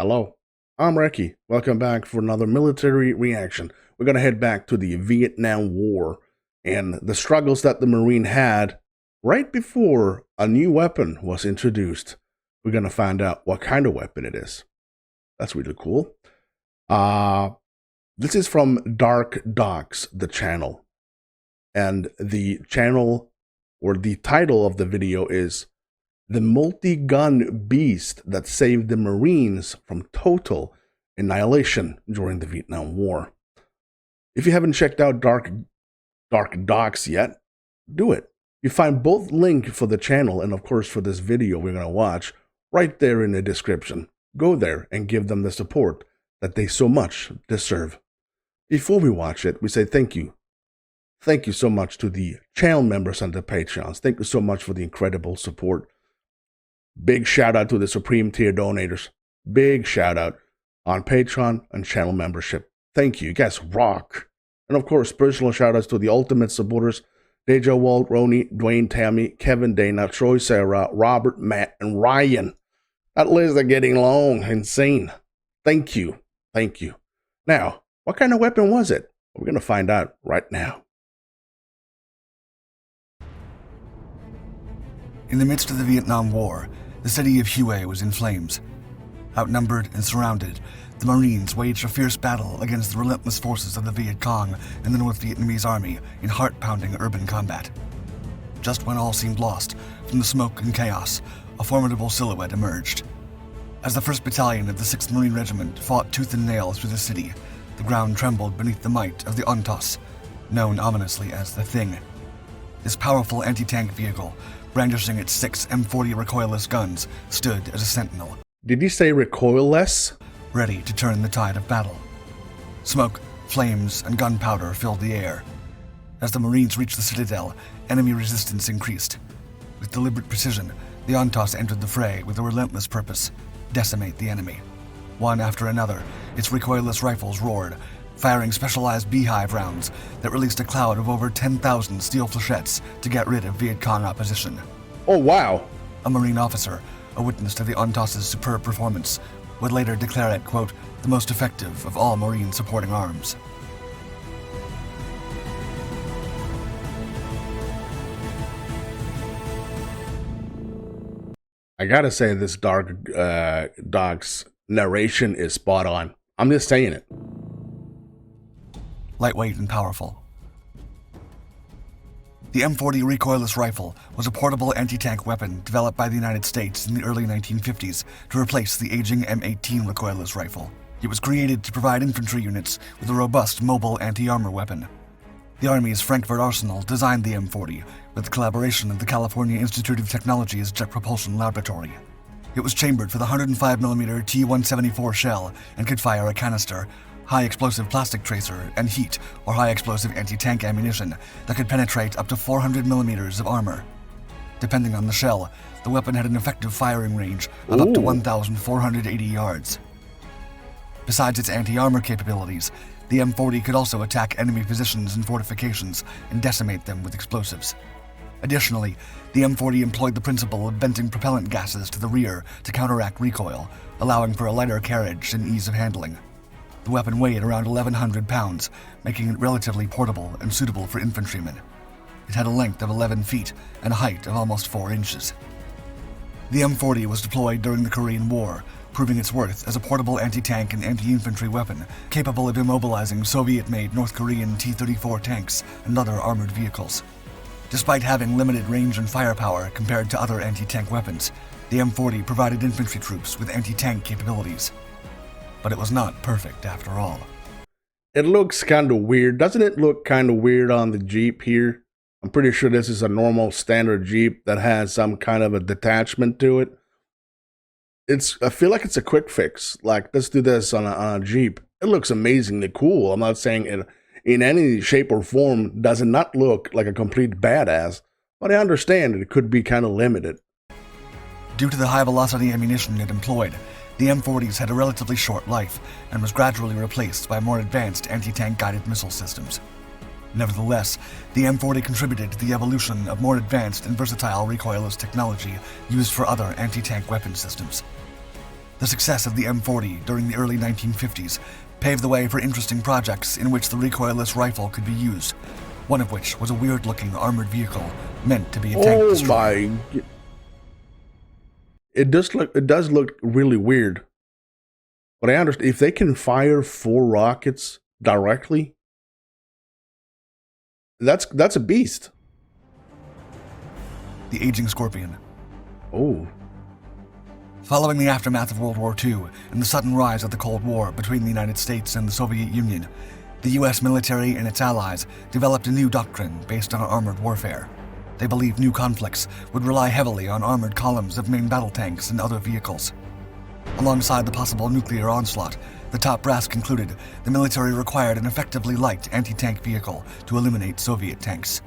Hello, I'm Recky. Welcome back for another military reaction. We're going to head back to the Vietnam War and the struggles that the Marine had right before a new weapon was introduced. We're going to find out what kind of weapon it is. That's really cool. This is from Dark Docs, the channel. And the channel, or the title of the video is The Multi-Gun Beast That Saved the Marines from Total Annihilation During the Vietnam War. If you haven't checked out Dark Docs yet, do it. You find both links for the channel and of course for this video we're going to watch right there in the description. Go there and give them the support that they so much deserve. Before we watch it, we say thank you. Thank you so much to the channel members and the Patreons. Thank you so much for the incredible support. Big shout out to the Supreme Tier donators. Big shout out on Patreon and channel membership. Thank you. You guys rock. And of course, personal shout outs to the ultimate supporters. Deja, Walt, Roni, Dwayne, Tammy, Kevin, Dana, Troy, Sarah, Robert, Matt, and Ryan. That list is getting long. Insane. Thank you. Thank you. Now, what kind of weapon was it? We're going to find out right now. In the midst of the Vietnam War, the city of Hue was in flames. Outnumbered and surrounded, the Marines waged a fierce battle against the relentless forces of the Viet Cong and the North Vietnamese army in heart-pounding urban combat. Just when all seemed lost, from the smoke and chaos, a formidable silhouette emerged. As the 1st Battalion of the 6th Marine Regiment fought tooth and nail through the city, the ground trembled beneath the might of the Ontos, known ominously as the Thing. This powerful anti-tank vehicle, brandishing its 6 M40 recoilless guns, stood as a sentinel. Did you say recoilless? Ready to turn the tide of battle. Smoke, flames, and gunpowder filled the air. As the Marines reached the citadel, enemy resistance increased. With deliberate precision, the Ontos entered the fray with a relentless purpose: decimate the enemy. One after another, its recoilless rifles roared, firing specialized beehive rounds that released a cloud of over 10,000 steel flechettes to get rid of Viet Cong opposition. Oh, wow. A Marine officer, a witness to the Ontos' superb performance, would later declare it, quote, the most effective of all Marine supporting arms. I gotta say this Dark Docs narration is spot on. I'm just saying it. Lightweight and powerful. The M40 recoilless rifle was a portable anti-tank weapon developed by the United States in the early 1950s to replace the aging M18 recoilless rifle. It was created to provide infantry units with a robust mobile anti-armor weapon. The Army's Frankfurt Arsenal designed the M40 with the collaboration of the California Institute of Technology's Jet Propulsion Laboratory. It was chambered for the 105mm T-174 shell and could fire a canister, high-explosive plastic tracer, and heat or high-explosive anti-tank ammunition that could penetrate up to 400mm of armor. Depending on the shell, the weapon had an effective firing range of up to 1,480 yards. Besides its anti-armor capabilities, the M40 could also attack enemy positions and fortifications and decimate them with explosives. Additionally, the M40 employed the principle of venting propellant gases to the rear to counteract recoil, allowing for a lighter carriage and ease of handling. The weapon weighed around 1,100 pounds, making it relatively portable and suitable for infantrymen. It had a length of 11 feet and a height of almost 4 inches. The M40 was deployed during the Korean War, proving its worth as a portable anti-tank and anti-infantry weapon capable of immobilizing Soviet-made North Korean T-34 tanks and other armored vehicles. Despite having limited range and firepower compared to other anti-tank weapons, the M40 provided infantry troops with anti-tank capabilities. But it was not perfect after all. It looks kind of weird. Doesn't it look kind of weird on the Jeep here? I'm pretty sure this is a normal standard Jeep that has some kind of a detachment to it. I feel like it's a quick fix. Like, let's do this on a Jeep. It looks amazingly cool. I'm not saying it in any shape or form does it not look like a complete badass, but I understand it could be kind of limited. Due to the high-velocity ammunition it employed, the M40s had a relatively short life and was gradually replaced by more advanced anti-tank guided missile systems. Nevertheless, the M40 contributed to the evolution of more advanced and versatile recoilless technology used for other anti-tank weapon systems. The success of the M40 during the early 1950s paved the way for interesting projects in which the recoilless rifle could be used, one of which was a weird-looking armored vehicle meant to be a tank destroyer. It does look really weird. But I understand if they can fire 4 rockets directly, that's a beast. The aging Scorpion. Oh. Following the aftermath of World War II and the sudden rise of the Cold War between the United States and the Soviet Union, the U.S. military and its allies developed a new doctrine based on armored warfare. They believed new conflicts would rely heavily on armored columns of main battle tanks and other vehicles. Alongside the possible nuclear onslaught, the top brass concluded the military required an effectively light anti-tank vehicle to eliminate Soviet tanks.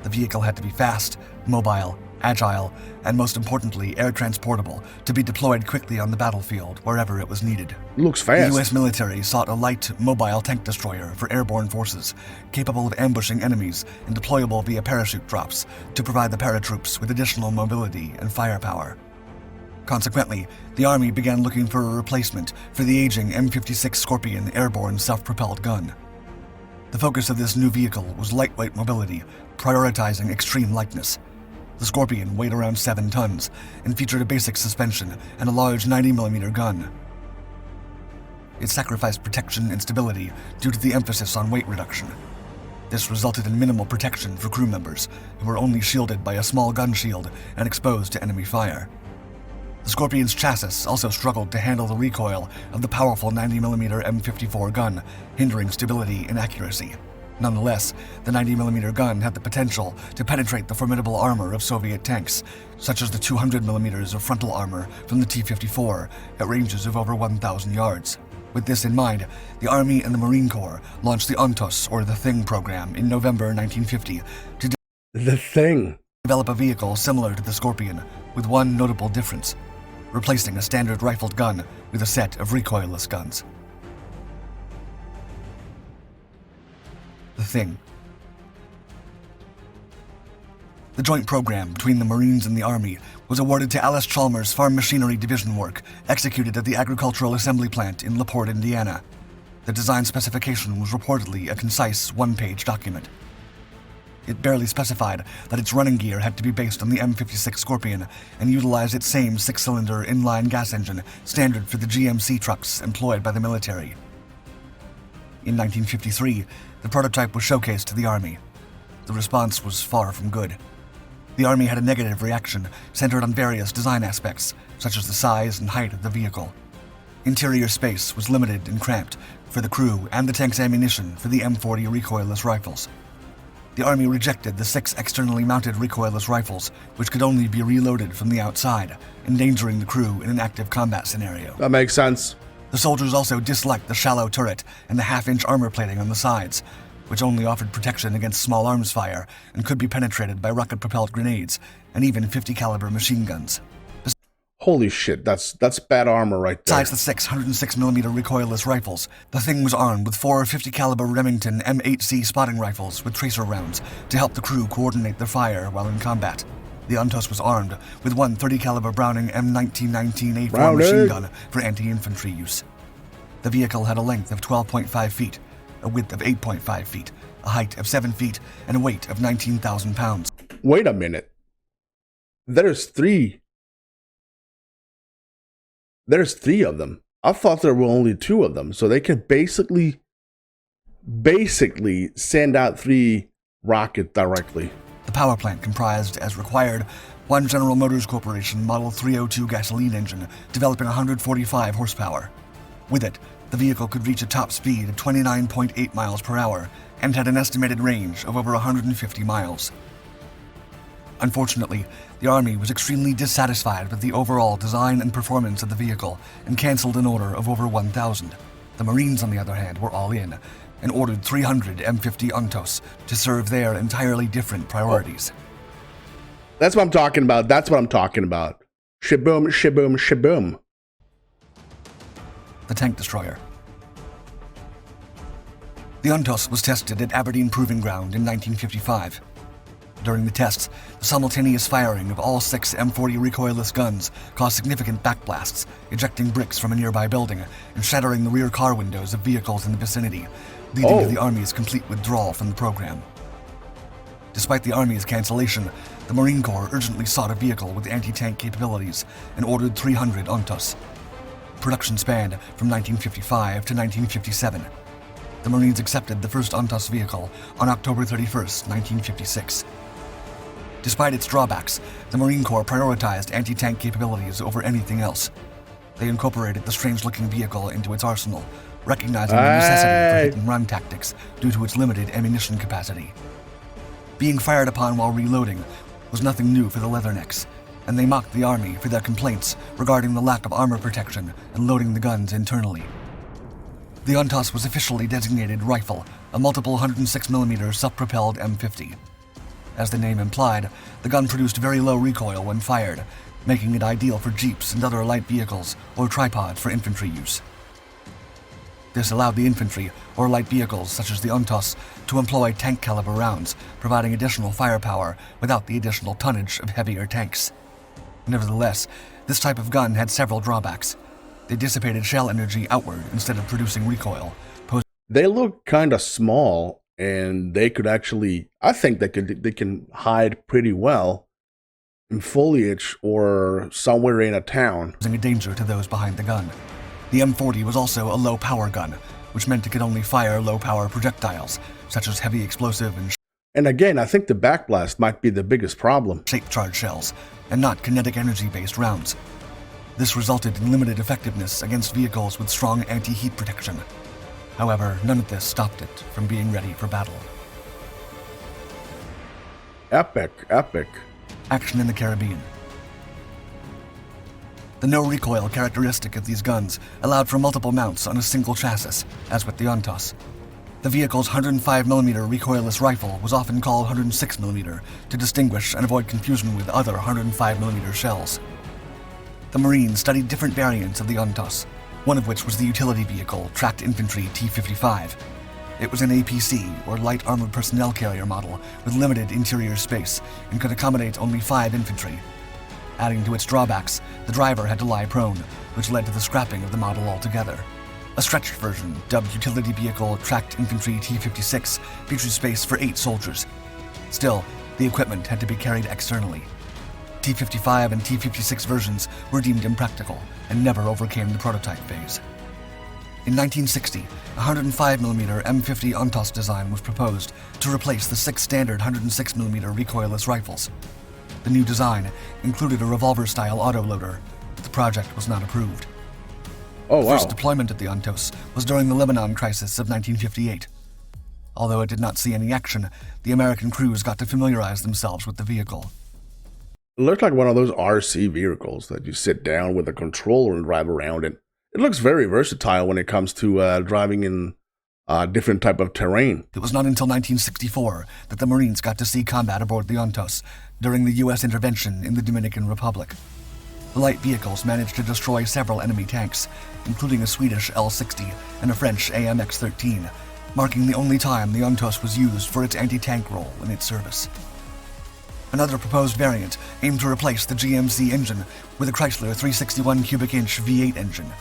The vehicle had to be fast, mobile, agile, and most importantly, air transportable to be deployed quickly on the battlefield wherever it was needed. Looks fast. The U.S. military sought a light, mobile tank destroyer for airborne forces, capable of ambushing enemies and deployable via parachute drops to provide the paratroops with additional mobility and firepower. Consequently, the Army began looking for a replacement for the aging M56 Scorpion airborne self-propelled gun. The focus of this new vehicle was lightweight mobility, prioritizing extreme lightness. The Scorpion weighed around 7 tons and featured a basic suspension and a large 90mm gun. It sacrificed protection and stability due to the emphasis on weight reduction. This resulted in minimal protection for crew members, who were only shielded by a small gun shield and exposed to enemy fire. The Scorpion's chassis also struggled to handle the recoil of the powerful 90mm M54 gun, hindering stability and accuracy. Nonetheless, the 90mm gun had the potential to penetrate the formidable armor of Soviet tanks, such as the 200mm of frontal armor from the T-54 at ranges of over 1,000 yards. With this in mind, the Army and the Marine Corps launched the ONTOS, or the Thing program, in November 1950 to develop a vehicle similar to the Scorpion, with one notable difference: replacing a standard rifled gun with a set of recoilless guns. The Thing. The joint program between the Marines and the Army was awarded to Alice Chalmers' Farm Machinery Division work, executed at the Agricultural Assembly Plant in LaPorte, Indiana. The design specification was reportedly a concise one-page document. It barely specified that its running gear had to be based on the M56 Scorpion and utilize its same 6-cylinder inline gas engine standard for the GMC trucks employed by the military. In 1953, the prototype was showcased to the Army. The response was far from good. The Army had a negative reaction centered on various design aspects, such as the size and height of the vehicle. Interior space was limited and cramped for the crew and the tank's ammunition for the M40 recoilless rifles. The Army rejected the 6 externally mounted recoilless rifles, which could only be reloaded from the outside, endangering the crew in an active combat scenario. That makes sense. The soldiers also disliked the shallow turret and the half-inch armor plating on the sides, which only offered protection against small arms fire and could be penetrated by rocket-propelled grenades and even 50-caliber machine guns. Holy shit, that's bad armor right there. Besides the 6 106mm recoilless rifles, the Thing was armed with 4 50-caliber Remington M8C spotting rifles with tracer rounds to help the crew coordinate their fire while in combat. The ONTOS was armed with one 30-caliber Browning M1919A4 machine gun for anti-infantry use. The vehicle had a length of 12.5 feet, a width of 8.5 feet, a height of 7 feet, and a weight of 19,000 pounds. Wait a minute. There's three of them. I thought there were only 2 of them, so they could basically send out 3 rockets directly. The power plant comprised, as required, one General Motors Corporation Model 302 gasoline engine developing 145 horsepower. With it, the vehicle could reach a top speed of 29.8 miles per hour and had an estimated range of over 150 miles. Unfortunately, the Army was extremely dissatisfied with the overall design and performance of the vehicle and canceled an order of over 1,000. The Marines, on the other hand, were all in and ordered 300 M50 ONTOS to serve their entirely different priorities. That's what I'm talking about. Shaboom, shaboom, shaboom. The tank destroyer. The ONTOS was tested at Aberdeen Proving Ground in 1955. During the tests, the simultaneous firing of all 6 M40 recoilless guns caused significant backblasts, ejecting bricks from a nearby building and shattering the rear car windows of vehicles in the vicinity, leading to the Army's complete withdrawal from the program. Despite the Army's cancellation, the Marine Corps urgently sought a vehicle with anti-tank capabilities and ordered 300 Ontos. Production spanned from 1955 to 1957. The Marines accepted the first Ontos vehicle on October 31, 1956. Despite its drawbacks, the Marine Corps prioritized anti-tank capabilities over anything else. They incorporated the strange-looking vehicle into its arsenal, recognizing the necessity for hit-and-run tactics due to its limited ammunition capacity. Being fired upon while reloading was nothing new for the Leathernecks, and they mocked the Army for their complaints regarding the lack of armor protection and loading the guns internally. The Ontos was officially designated Rifle, a multiple 106mm self-propelled M50. As the name implied, the gun produced very low recoil when fired, making it ideal for jeeps and other light vehicles or tripods for infantry use. This allowed the infantry or light vehicles such as the Ontos to employ tank-caliber rounds, providing additional firepower without the additional tonnage of heavier tanks. Nevertheless, this type of gun had several drawbacks. They dissipated shell energy outward instead of producing recoil. They look kind of small, and they could actually, I think they can hide pretty well in foliage or somewhere in a town. Posing a danger to those behind the gun. The M40 was also a low-power gun, which meant it could only fire low-power projectiles, such as heavy explosive and again, I think the backblast might be the biggest problem. shape-charged shells, and not kinetic energy-based rounds. This resulted in limited effectiveness against vehicles with strong anti-heat protection. However, none of this stopped it from being ready for battle. Epic. Action in the Caribbean. The no-recoil characteristic of these guns allowed for multiple mounts on a single chassis, as with the Ontos. The vehicle's 105mm recoilless rifle was often called 106mm to distinguish and avoid confusion with other 105mm shells. The Marines studied different variants of the Ontos, one of which was the utility vehicle Tracked Infantry T-55. It was an APC, or Light Armored Personnel Carrier model, with limited interior space and could accommodate only 5 infantry. Adding to its drawbacks, the driver had to lie prone, which led to the scrapping of the model altogether. A stretched version, dubbed Utility Vehicle Tracked Infantry T-56, featured space for 8 soldiers. Still, the equipment had to be carried externally. T-55 and T-56 versions were deemed impractical and never overcame the prototype phase. In 1960, a 105mm M50 Ontos design was proposed to replace the 6 standard 106mm recoilless rifles. The new design included a revolver-style autoloader, but the project was not approved. Oh, wow. The first deployment of the Ontos was during the Lebanon crisis of 1958. Although it did not see any action, the American crews got to familiarize themselves with the vehicle. It looked like one of those RC vehicles that you sit down with a controller and drive around in. It looks very versatile when it comes to driving in different type of terrain. It was not until 1964 that the Marines got to see combat aboard the Ontos during the U.S. intervention in the Dominican Republic. The light vehicles managed to destroy several enemy tanks, including a Swedish L-60 and a French AMX-13, marking the only time the Ontos was used for its anti-tank role in its service. Another proposed variant aimed to replace the GMC engine with a Chrysler 361 cubic inch V8 engine.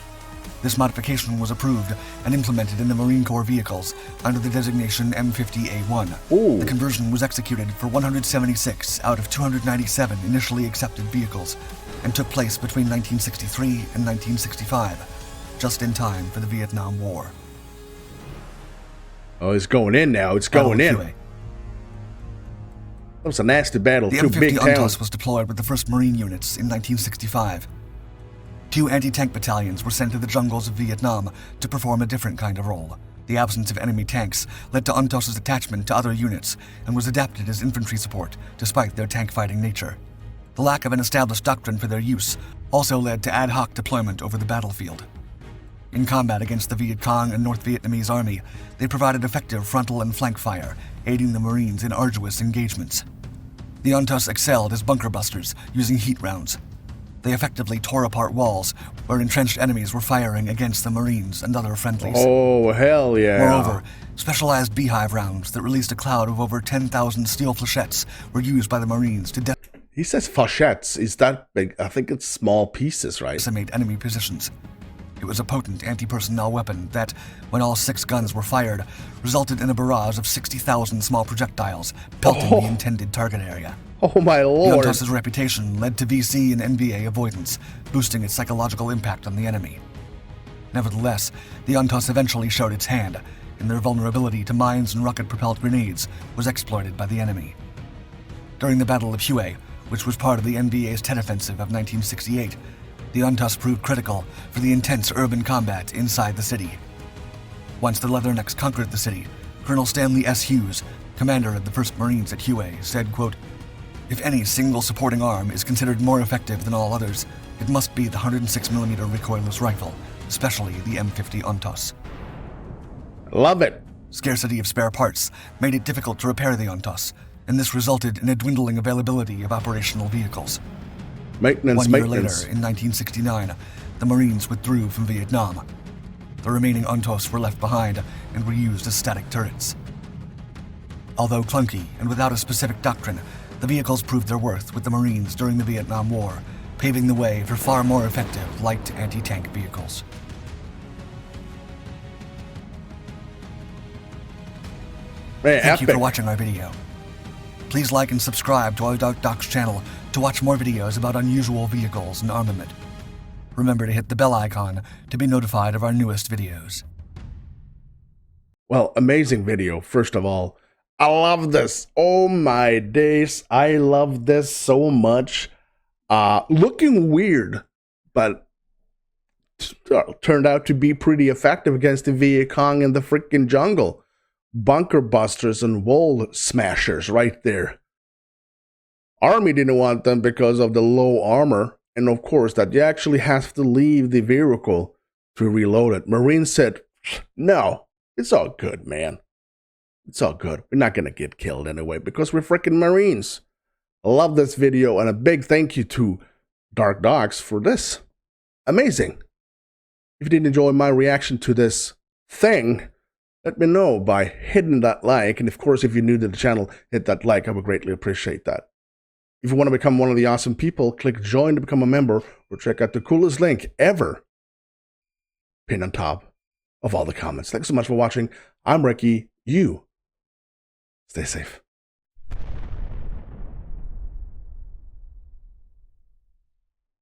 This modification was approved and implemented in the Marine Corps vehicles under the designation M50A1. Ooh. The conversion was executed for 176 out of 297 initially accepted vehicles and took place between 1963 and 1965, just in time for the Vietnam War. Oh, it's going in now. It's going in. That was a nasty battle. The Two M50 big towns. Ontos was deployed with the 1st Marine units in 1965. 2 anti-tank battalions were sent to the jungles of Vietnam to perform a different kind of role. The absence of enemy tanks led to Ontos's attachment to other units and was adapted as infantry support despite their tank-fighting nature. The lack of an established doctrine for their use also led to ad hoc deployment over the battlefield. In combat against the Viet Cong and North Vietnamese Army, they provided effective frontal and flank fire, aiding the Marines in arduous engagements. The Ontos excelled as bunker busters, using heat rounds. They effectively tore apart walls where entrenched enemies were firing against the Marines and other friendlies. Oh, hell yeah. Moreover, specialized beehive rounds that released a cloud of over 10,000 steel flechettes were used by the Marines to He says flechettes. Is that big? I think it's small pieces, right? decimate enemy positions. It was a potent anti-personnel weapon that, when all 6 guns were fired, resulted in a barrage of 60,000 small projectiles pelting the intended target area. Oh my The lord. UNTOS's reputation led to VC and NVA avoidance, boosting its psychological impact on the enemy. Nevertheless, the UNTOS eventually showed its hand, and their vulnerability to mines and rocket-propelled grenades was exploited by the enemy. During the Battle of Hue, which was part of the NVA's Tet Offensive of 1968, the UNTOS proved critical for the intense urban combat inside the city. Once the Leathernecks conquered the city, Colonel Stanley S. Hughes, commander of the 1st Marines at Hue, said, quote, "If any single supporting arm is considered more effective than all others, it must be the 106mm recoilless rifle, especially the M50 UNTOS." Love it. Scarcity of spare parts made it difficult to repair the UNTOS, and this resulted in a dwindling availability of operational vehicles. Maintenance, 1 year maintenance. later, in 1969, the Marines withdrew from Vietnam. The remaining UNTOS were left behind and were used as static turrets. Although clunky and without a specific doctrine, the vehicles proved their worth with the Marines during the Vietnam War, paving the way for far more effective light anti-tank vehicles. Man, Thank you epic. for watching our video. Please like and subscribe to our Dark Docs channel to watch more videos about unusual vehicles and armament. Remember to hit the bell icon to be notified of our newest videos. Well, amazing video, first of all. I love this. Oh my days. I love this so much. Looking weird, but turned out to be pretty effective against the Viet Cong in the freaking jungle. Bunker busters and wall smashers right there. Army didn't want them because of the low armor, and of course that you actually have to leave the vehicle to reload it. Marines said, no, it's all good, man. It's all good. We're not gonna get killed anyway because we're freaking Marines. I love this video, and a big thank you to Dark Dogs for this. Amazing. If you did enjoy my reaction to this thing, let me know by hitting that like, and of course if you're new to the channel, hit that like. I would greatly appreciate that. If you want to become one of the awesome people, click join to become a member, or check out the coolest link ever pinned on top of all the comments. Thanks so much for watching. I'm Recky. You stay safe.